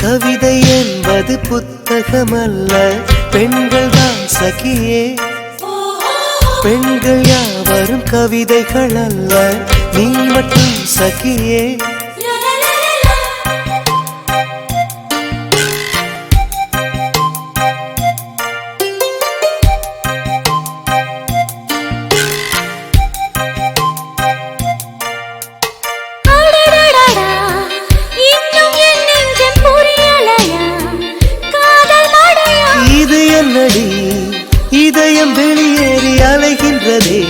கவிதை என்பது புத்தகமல்ல, பெண்கள் தான் சகியே. பெண்கள் யாவரும் கவிதைகள் அல்ல, நீ மட்டும் சகியே. இதயம் வெளியேறி அலைகின்றதே,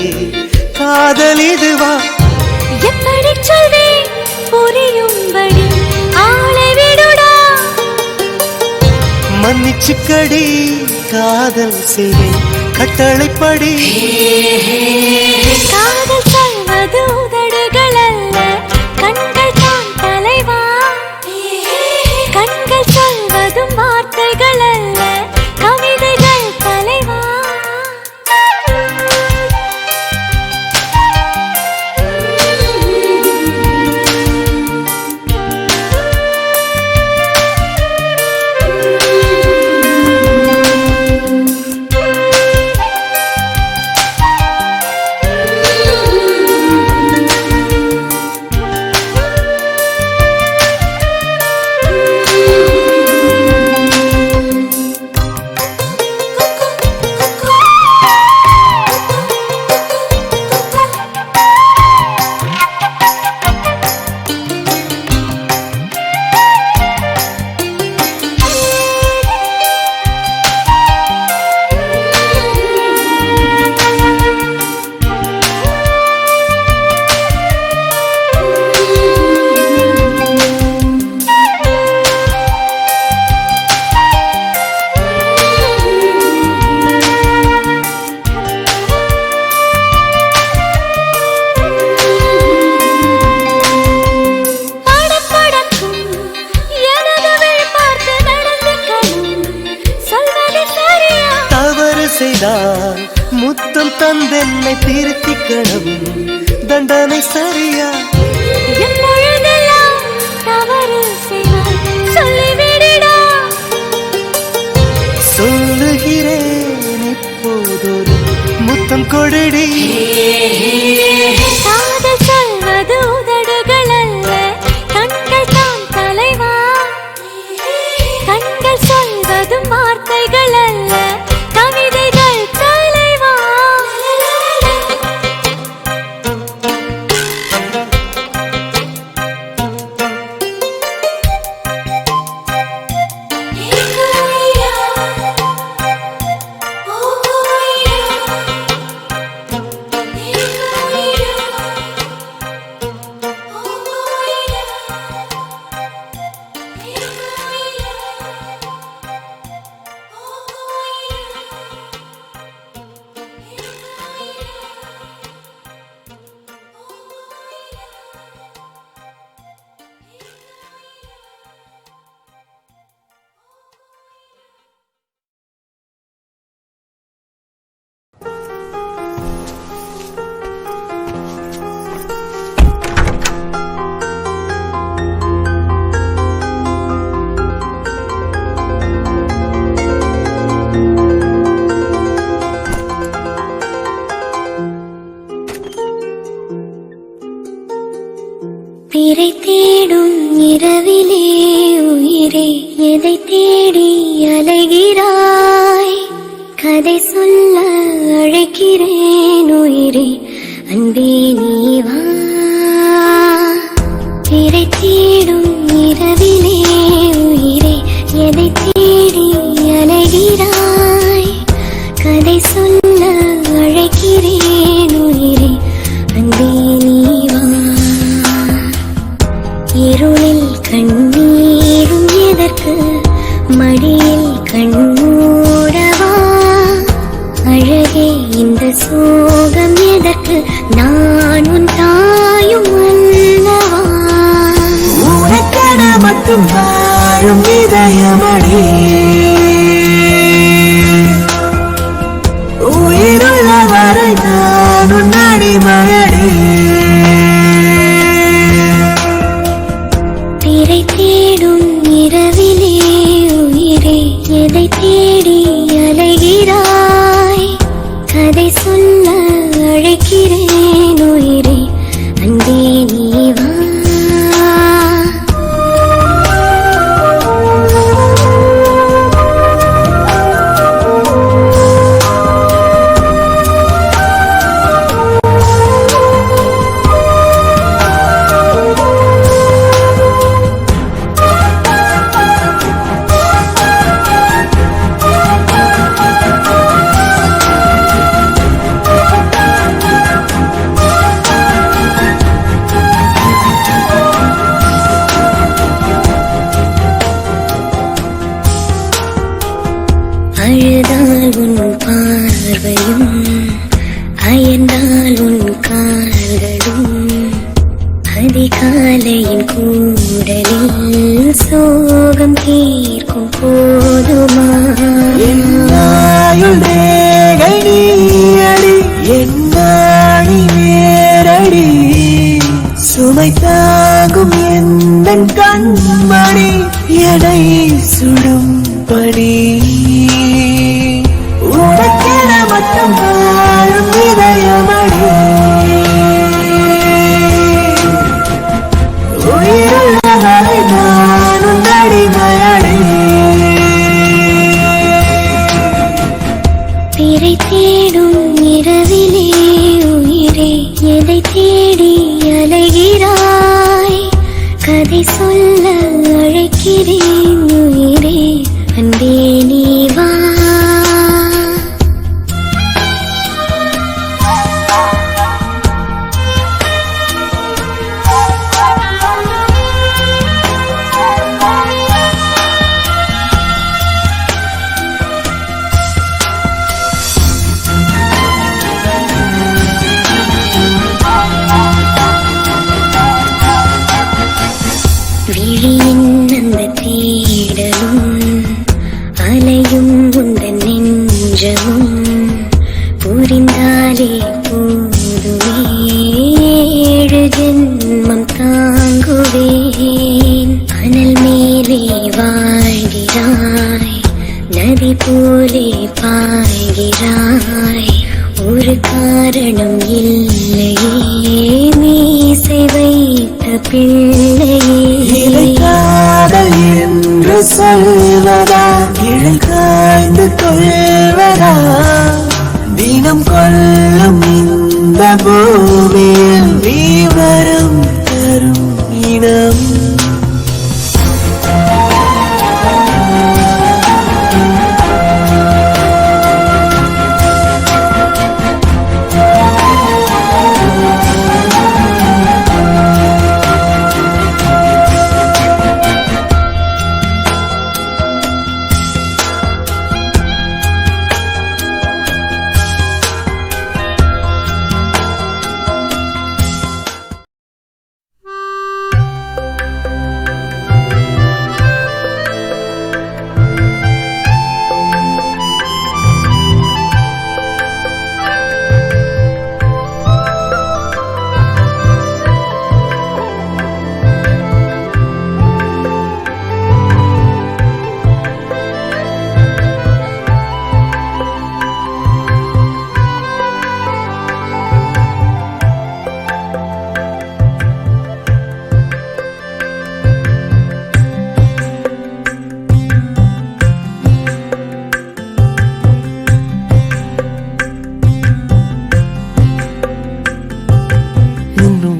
காதல் இதுவா? எப்படி சொல்வேன் புரியும்படி, ஆளை விடுடா. மன்னிச்சுக்கடி, காதல் செய்வேன் கட்டளைப்படி. காதல் சொல்வது உதடுகள் அல்ல, கண்கள் தான் தலைவா. கண்கள் சொல்வதும் வார்த்தைகள் அல்ல, கவிதைகள் தலைவா. முத்தம் தந்தென்னை திருத்திக்கணும், தண்டனை சரியா? எப்பொழுதெல்லாம் தவறு செய்வாய் சொல்லிவிடடா. சொல்லுகிறேன் இப்போதொரு முத்தம் கொடடி. காதல் சொல்வது உதடுகள் அல்ல, கண்கள் தான் தலைவா. கண்கள் சொல்வதும் வார்த்தைகள் அல்ல, கவிதைகள் தலைவா. பிறை தேடும் இரவிலே உயிரே, எதை தேடி அலைகிறாய்? கதை சொல்ல அழைக்கிறேன் உயிரே, அன்பே நீ வா. பிறை தேடும் இரவிலே உயிரே, எதை தேடி அலைகிறாய்? கதை சொல்ல அழைக்கிறேன் உயிரே, அன்பே நீ வா. இருளில் கண்ணீரும் எதற்கு, மடியில் கண்ணூடவா? அழகே இந்த சோகம் எதற்கு, நான் உன் தாயும் அல்லவா? உனக்கென மட்டும் வாழும் இதயமடி, உயிருள்ள வரை நான் உன் அடிமையடி. பிறை தேடும் இரவிலே அழுதால் உன் பார்வையும் அயர்ந்தால் உன் கால்களும் அதிகாலையின் கூடலில் சோகம் தீர்க்கும் போதுமா என்னாடி வேரடி சுமை தாங்கும் எந்த கண்மணி எடை சுடும்படி உனக்கென மட்டும் வாழும் இதயமடி உயிருள்ளவரை நானும் அடிமையடி பிறை தேடும் இரவிலே உயிரே எதை தேடி அலைகிறாய் கதை சொல்ல அழைக்கிறேன் உயிரே அன்பே நீ வா விழியின் அந்த தேடலும் அலையும் உந்தன் நெஞ்சமும் புரிந்தாலே போதுமே 7 ஜென்மம் தாங்குவேன் அனல் மேலே வாழ்கிறாய் நதி போலே பாய்கிறாய் ஒரு காரணம் இல்லையே மீசை வைத்த பிள்ளையே காதல் என்று சொல்வதா இழை காய்ந்து கொள்வதா தினம் கொள்ளும் இந்த பூமியில் நீ வரும் தரும் இனம்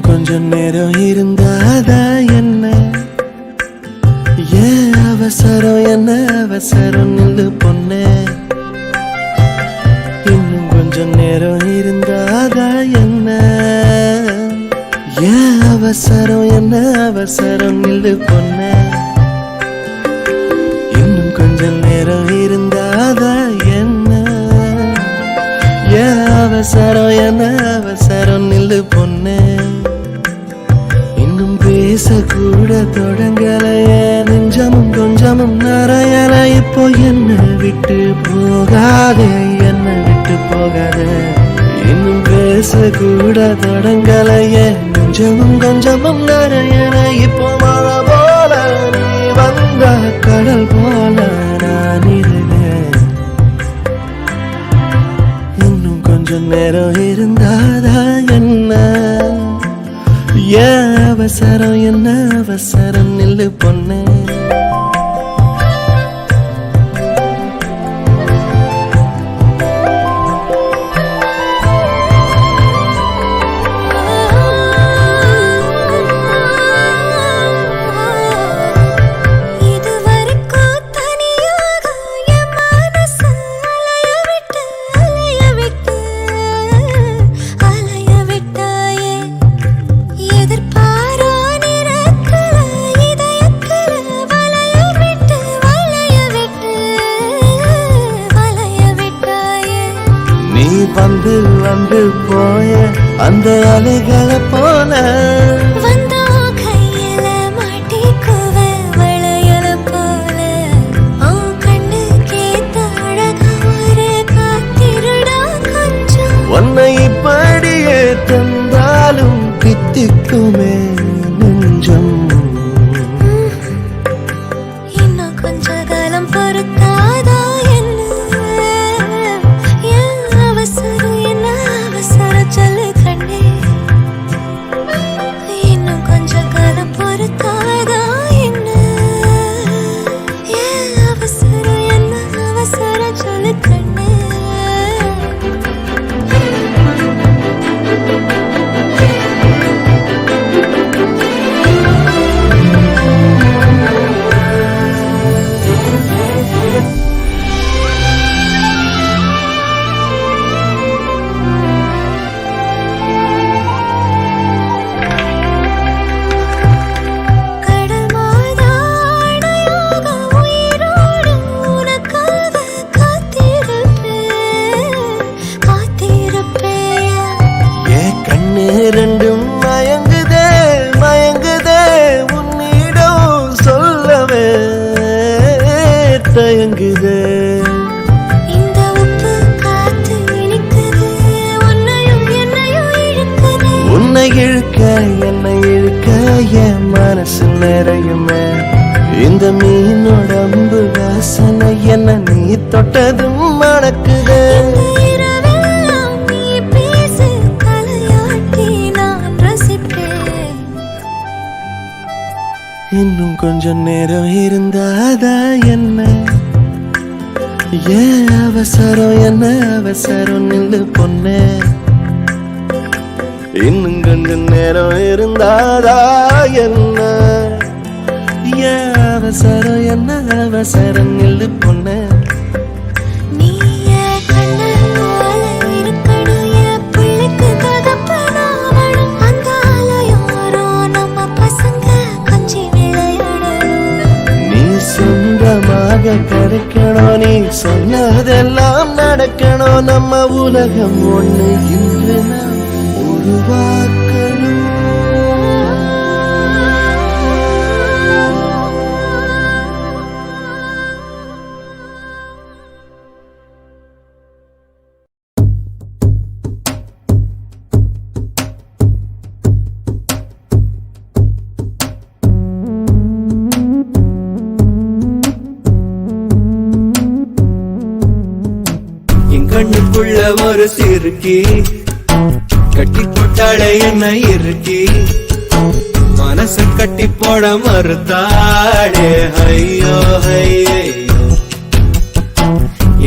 கொஞ்சம் நேரம் இருந்தாதா என்ன ஏன் அவசரம் என்ன அவசரம் நில்லு பொண்ணே இன்னும் கொஞ்சம் நேரம் இருந்தாதா என்ன ஏன் அவசரம் என்ன அவசரம் நில்லு பொண்ணே இன்னும் கொஞ்சம் நேரம் இருந்தாதா என்ன ஏன் அவசரம் என்ன அவசரம் நில்லு பொண்ணே பேசக்கூட தொடங்கலையே நெஞ்சமும் கொஞ்சமும் நிறையல இப்போ என்ன விட்டு போகாதே என்ன விட்டு போகாதே இன்னும் பேசக்கூட தொடங்கலையே நெஞ்சமும் கொஞ்சமும் நிறையல இப்போ மழை போல நீ வந்த கடல் போல நான் இருந்தேன் இன்னும் கொஞ்சம் நேரம் இருந்தாதா என்ன ஏன் அவசரம் என்ன அவசரம் நில்லு பொண்ணே எதிர்பாரா நிறக்கல இதயக்கல வந்து வந்து போய அந்த அலைகளை போல வந்தோ கையில மாட்டிக்குவ வளையல போல உன் கண்ணுக்கே அழகா ஒரு காத்திருடா கொஞ்சம் உன்னை இப்படியே தந்தாலும் பித்திக்குமே நெஞ்சம் இன்னும் கொஞ்ச காலம் பொறுக்காதா என்ன அவசரம் சொல்லு கண்ணே இன்னும் கொஞ்ச காலம் பொறுக்காதா என்ன அவசரம் சொல்லு கண்ணே ரெண்டும் மயங்குதே மயங்குதே உன்னிடம் சொல்லவே தயங்குதே இந்த உப்பு காத்து இழுக்குது உன்னையும் என்னையும் இழுக்குது உன்னை இழுக்க என்னை இழுக்க என் மனசு நிறையுமே இந்த மீனோடம்பு வாசனை என்ன நீ தொட்டதும் மணக்குதே இன்னும் கொஞ்சம் நேரம் இருந்தாதா என்ன ஏன் அவசரம் என்ன அவசரம் நில்லு பொண்ணே இன்னும் கொஞ்சம் நேரம் இருந்தாதா என்ன ஏன் அவசரம் என்ன அவசரம் நில்லு பொண்ணே கிடைக்கணும் நீ சொன்னதெல்லாம் நடக்கணும் நம்ம உலகம் ஒண்ணு இன்று நாம் உருவாக்கணும் கண்ணுக்குள்ள ஒரு சிறுக்கி கட்டி போட்டாளே என்ன இருக்கி மனச கட்டி போட மறுத்தாளே ஐயோ ஐயோ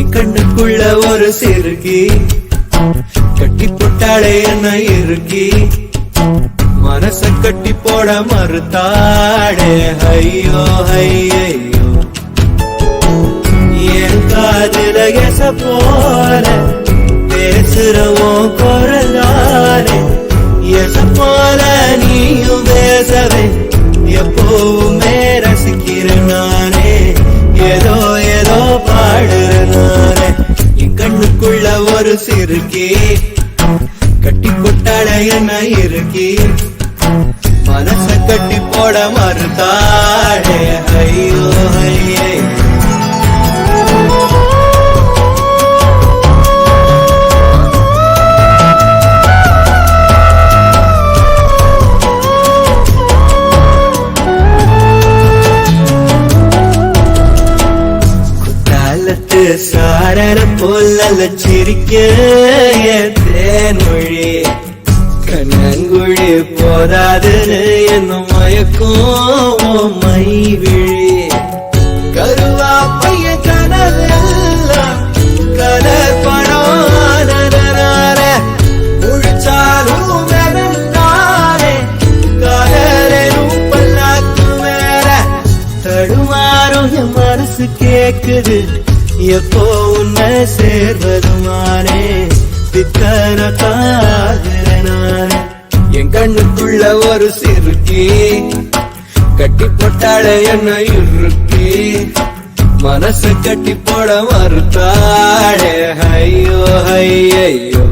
என் கண்ணுக்குள்ள ஒரு சிறுக்கி கட்டி போட்டாளே என்ன இருக்கி மனச கட்டி போட மறுத்தாளே ஐயோ ஐயோ என் காதுல எச போல பேசுறவோம் குரலாலே எச போல நீயும் பேசவே எப்பவுமே ரசிக்கிற நானே ஏதோ ஏதோ பாடுற நானே என் கண்ணுக்குள்ள ஒரு சிறுக்கி கட்டி கொட்டாட என்ன இருக்கி மனச கட்டி போட மறுத்தாடே ஐயோ ஐயே சாரர போல சிரிக்க தேன்மொழி கண்ணங்குழி போதாதுன்னு என்னும் மயக்கும் மை விழி கருவா பைய கனவெல்லாம் கலர் பணம் முழிச்சாலும் நானே கலரும் பல்லாக்கு மேல தடுமாறும் என் மனசு கேக்குது எப்போ உன்னை சேர்வதுமானே பித்தன தாகிறனானே என் கண்ணுக்குள்ள ஒரு சிறுக்கி கட்டி போட்டாள என்ன இருக்கி மனசு கட்டி போட மறுத்தாளே ஐயோ ஐயோ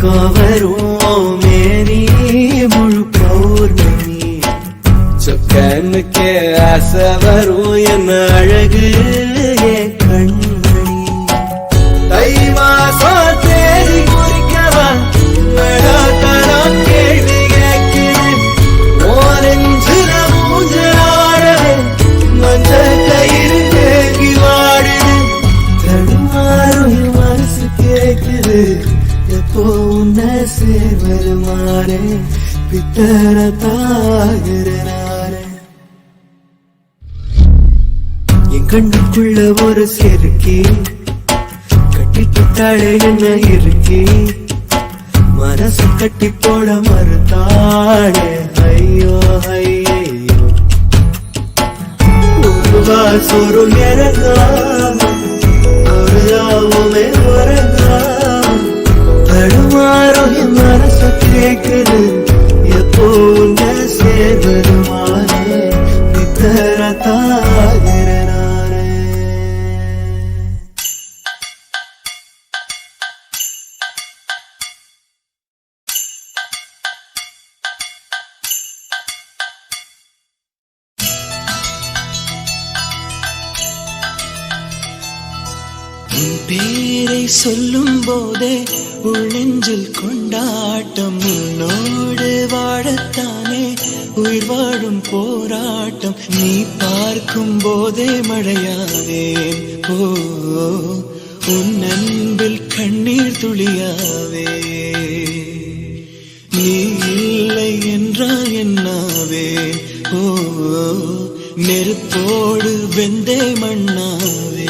எப்போ வரும் மேனி முழு பௌர்ணமி சொக்கனுக்கே ஆசை வரும் என்ன அழகு என் கண்மணி தை மாசம் தேடி குறிக்கவா கேள்வி கேட்குது ஓரஞ்சுல மூஞ்சலாடவே மஞ்ச கயிறு தேங்கி வாடுது தடுமாறும் மனசு கேட்குது எப்போ உன்னை சேர்வருமாறே பித்தர தாகிறனாரே என் கண்ணுக்குள்ள ஒரு செருக்கி கட்டிட்டாளே என்ன இருக்கி மனசு கட்டி போட மறுத்தாளே ஐயோ ஐயோ ஒரு வாசொரு இறங்காம ஒரு ராவுமே உறங்காம தடுமாறும் என் மனசு கேட்குது எப்போ உன்னை சேர்வருமாறே பித்தர தாகிறனாரே உன் பேரை சொல்லும் போதே உள்ளெஞ்சில் கொண்டாட்டம் உன்னோடு வாழத்தானே உயிர் வாழும் போராட்டம் நீ பார்க்கும் போதே மழையாவேன் ஓ உன் அன்பில் கண்ணீர் துளியாவே நீ இல்லை என்றால் என்னாவே ஓ நெருப்போடு வெந்தே மண்ணாவே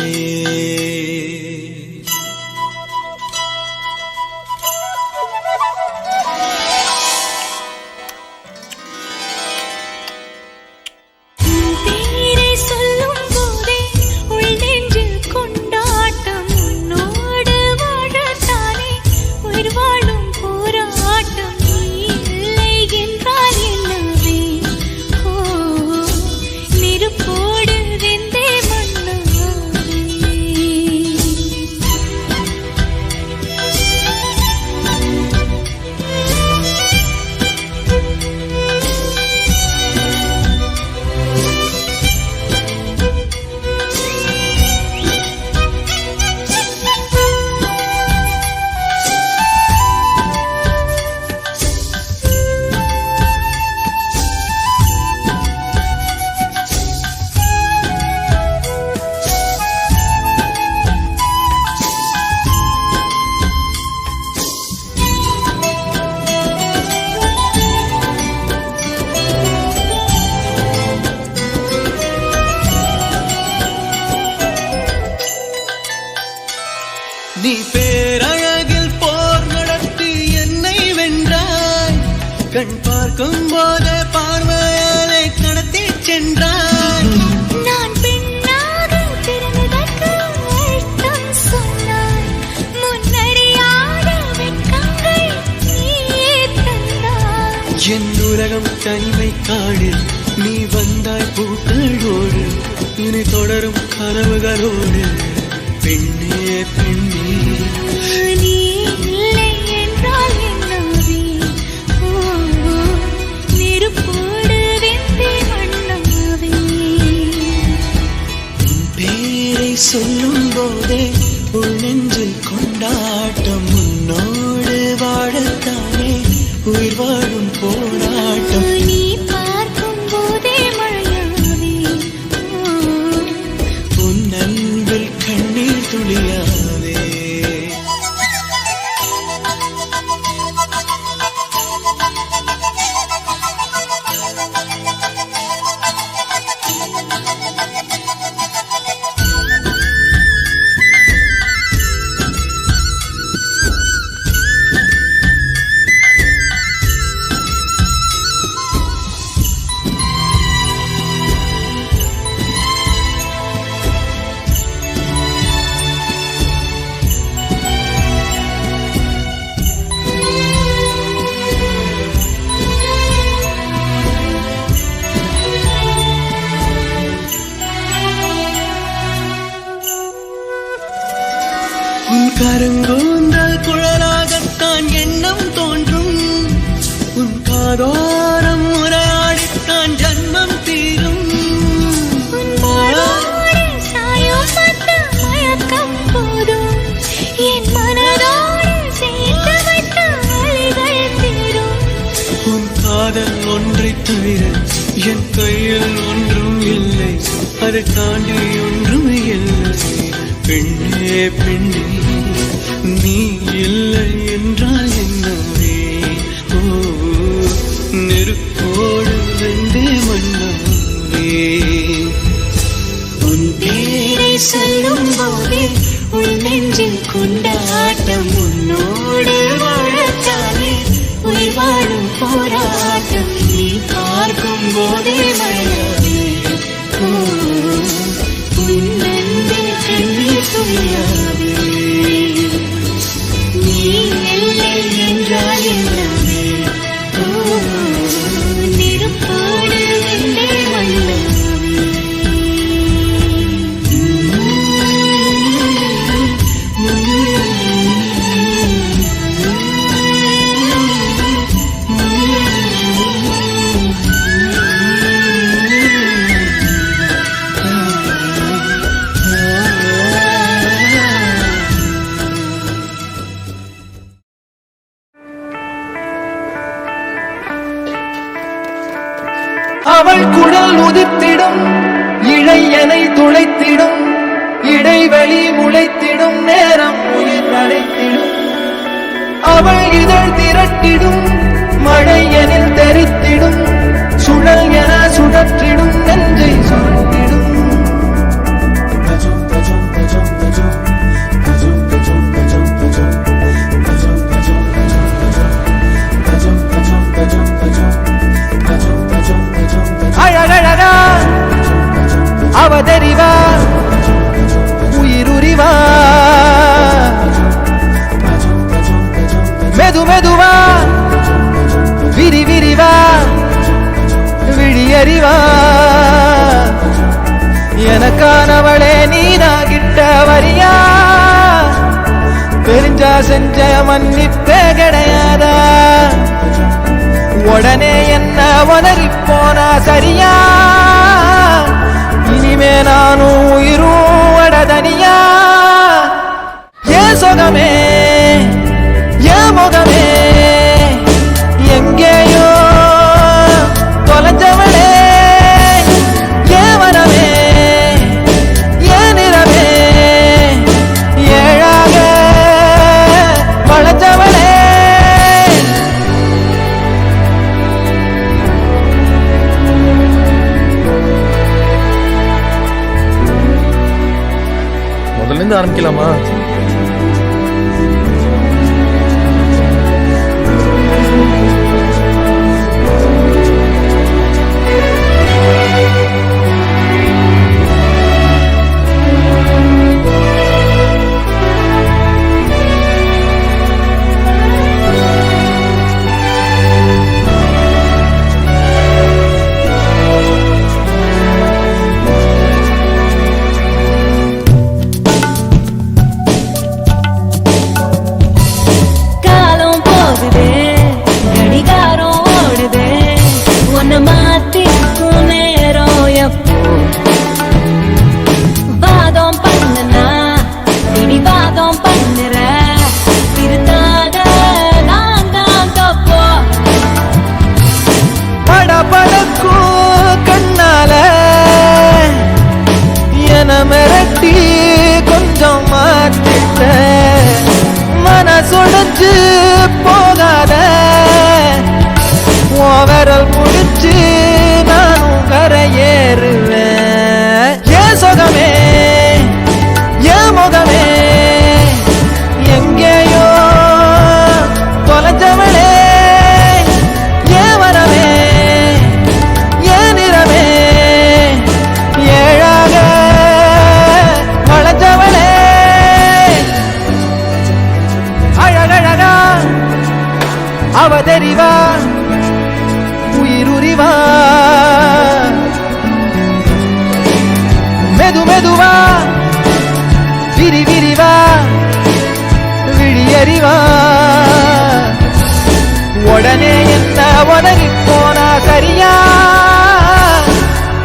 நீ பேரழகில் போர் நடத்தி என்னை வென்றாய் கண் பார்க்கும் போது பார்வையாலே கடத்தி சென்றாய் நான் பெண்ணாக பிறந்ததற்கு அர்த்தம் சொன்னாய் முன்னறியாத வெட்கங்கள் நீயே தந்தாய் என் உலகம் தனிமை காடு நீ வந்தாய் பூக்களோடு இனி தொடரும் கனவுகளோடு பெண்ணே பெண்ணே நீ இல்லை என்றால் என்னாவே நெருப்போடு வெந்தே மண்ணாவே பேரை சொல்லும் போதே உள்ளெஞ்சில் கொண்டாட்டம் உன்னோடு வாழத்தானே உயிர் வாழும் போராட்டம் நீ பார்க்கும் போதே மழையாவே உன் அன்பில் கண்ணீர் துளியாவே கருங்கூந்தல் குழலாகத்தான் எண்ணம் அதை தாண்டி ஒன்றுமே இல்லை பெண்ணே பெண்ணே நீ இல்லை என்றால் என்னவே ஓ நெருப்போடு வெந்தே மண்ணாவே உன் பேரை சொல்லும் போதே உன் நெஞ்சில் கொண்டாட்டம் உன்னோடு வாழத்தானே உயிர் வாழும் போராட்டம் நீ பார்க்கும் போதே மழையாவே உன் நெஞ்சில் கண்ணீர் துளியாவே நீ இல்லை என்றால் என்னவே நெருப்போடு வெந்தே மண்ணாவே அவள் குழல் உதிர்த்திடும் இளையனை துளைத்திடும் இடைவெளி முளைத்திடும் நேரம் உயிர் நடைத்திடும் அவள் இதழ் திரட்டிடும் மழையனில் தெரித்திடும் சுழல் என சுழற்றிடும் நெஞ்சை சுழற்றிடும் அழகழகா அவதறிவா உயிருரிவா மெது மெதுவா விரி விரிவா விழியறிவா எனக்கானவளே நீனாகிட்ட வரியா தெரிஞ்சா செஞ்ச மன்னிப்பே கிடையாதா உடனே என்ன உதறி போனா சரியா இனிமே நானும் உயிரும் வடதனியா ஏன் சுகமே ஏன் முகமே எங்கேயோ தொலைஞ்சவளே ஏன் வனமே ஏன் நிறமே ஏழாக வளைஞ்சவளே முதல்ல இருந்து ஆரம்பிக்கலாமா? மிரட்டி கொஞ்சம் மாத்திட்ட மனசுடைஞ்சு போகாத விரல் முடிச்சு நானும் கரையேறுவேன் ஏன் சுகமே ஏன் முகமே எங்கேயோ தொலைஞ்சவளே ஏன் வரவே ஏன் நிறமே ஏழாக வளைஞ்சவளே அழகழகா அவதறிவா உயிருரிவா மெது மெதுவா விரி விரிவா விழியறிவா உடனே என்ன உதறி போனா சரியா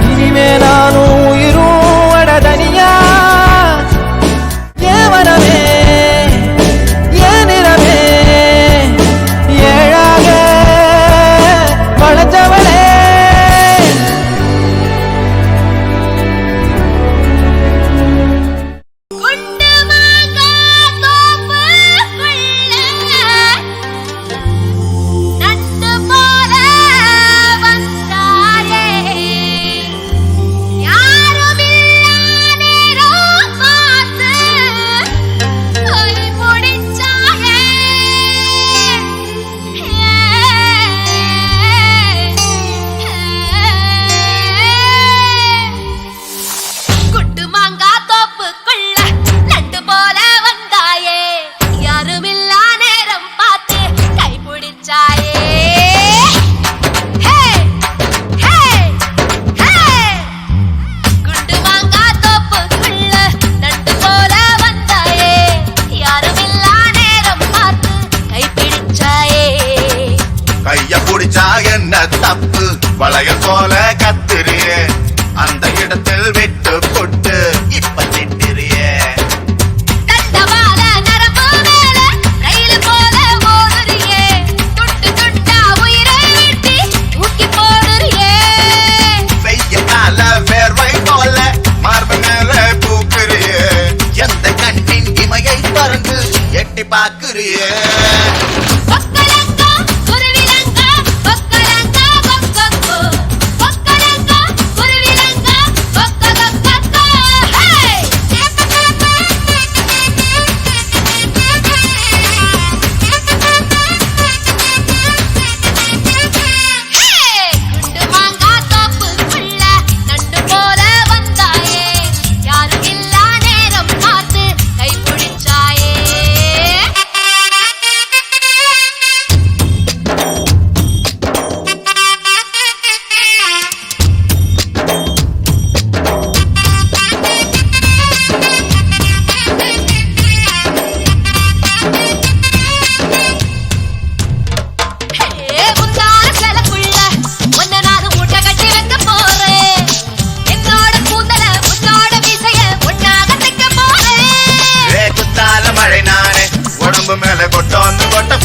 இனிமே நானும் உயிரும் வடதனியா ஏன் வரவே ஏன் நிறமே ஏழாக வளைஞ்சவளே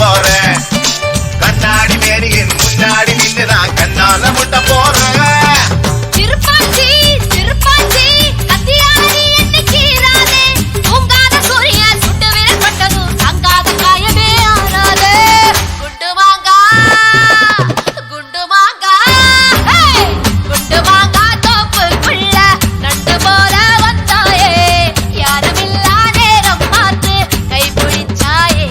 போறேன் கண்ணாடி மேரியின் முன்னாடி நின்று நான் கண்ணால முட்ட போறேன் திருப்பாச்சி திருப்பாச்சி கத்தியாடி என்னை கீறாதே தூங்காத சூரியன் சுட்டு விரல் பட்டதும் தங்காத காயமே ஆறாதே குண்டு மாங்கா குண்டு மாங்கா குண்டு மாங்கா தோப்புக்குள்ள நண்டு போல வந்தாயே யாருமில்லா நேரம் பார்த்து கை பிடிச்சாயே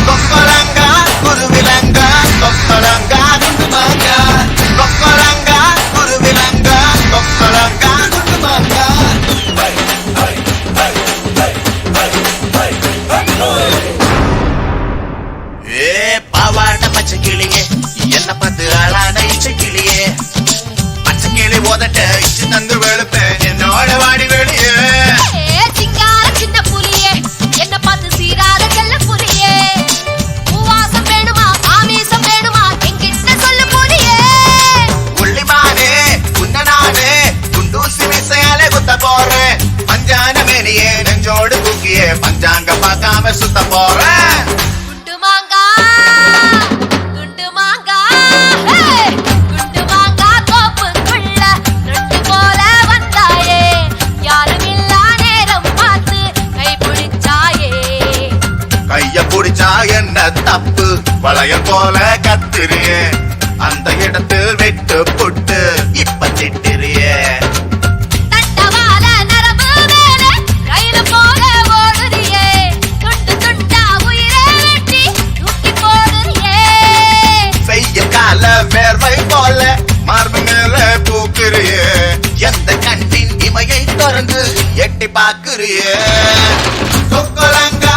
கொக்கரங்கா குருவிலங்கா கொக்கரங்கா குண்டுமாங்கா கொக்கரங்கா குருவிலங்கா கொக்கரங்கா குண்டுமாங்கா ஏ பாவாட பச்சை கிளியே என்ன பார்த்து ஆளான இச்சை கிளியே பச்சை கிளி ஓதட்ட இச்சு தந்து வெளுப்பேன் என்னோட வாடி வெளியே சிங்கார சின்ன புலியே என்ன பார்த்து சீராத செல்ல புலியே பூவாசம் வேணுமா ஆமீசம் வேணுமா என்கிட்ட சொல்லு புலியே உள்ளிமானே உன்னனானே குண்டூசி விசையாலே குத்த போறேன் பஞ்சான மேனியே நெஞ்சோடு தூக்கியே பஞ்சாங்க பார்க்காம சுத்த போறேன் குண்டு மாங்கா குண்டு மாங்கா குண்டு மாங்கா தோப்புக்குள்ள நண்டு போல வந்தாயே யாருமில்லா நேரம் பார்த்து கை பிடிச்சாயே கைய புடிச்சா என்ன தப்பு வளையம் போல கத்துறியே அந்த இடத்தில் வெட்டு புட்டு இப்ப திட்டுறியே தட்டவால நரம்பு மேல ரயில் போல ஓடுறியே துண்டு துண்டா உயிரை வெட்டி தூக்கி போடுறியே செய்ய கால வேர்வை போல மார்பு மேல பூக்குறியே எந்த கண்ணின் இமையை திறந்து எட்டி பாக்குறியே கொக்கலங்கா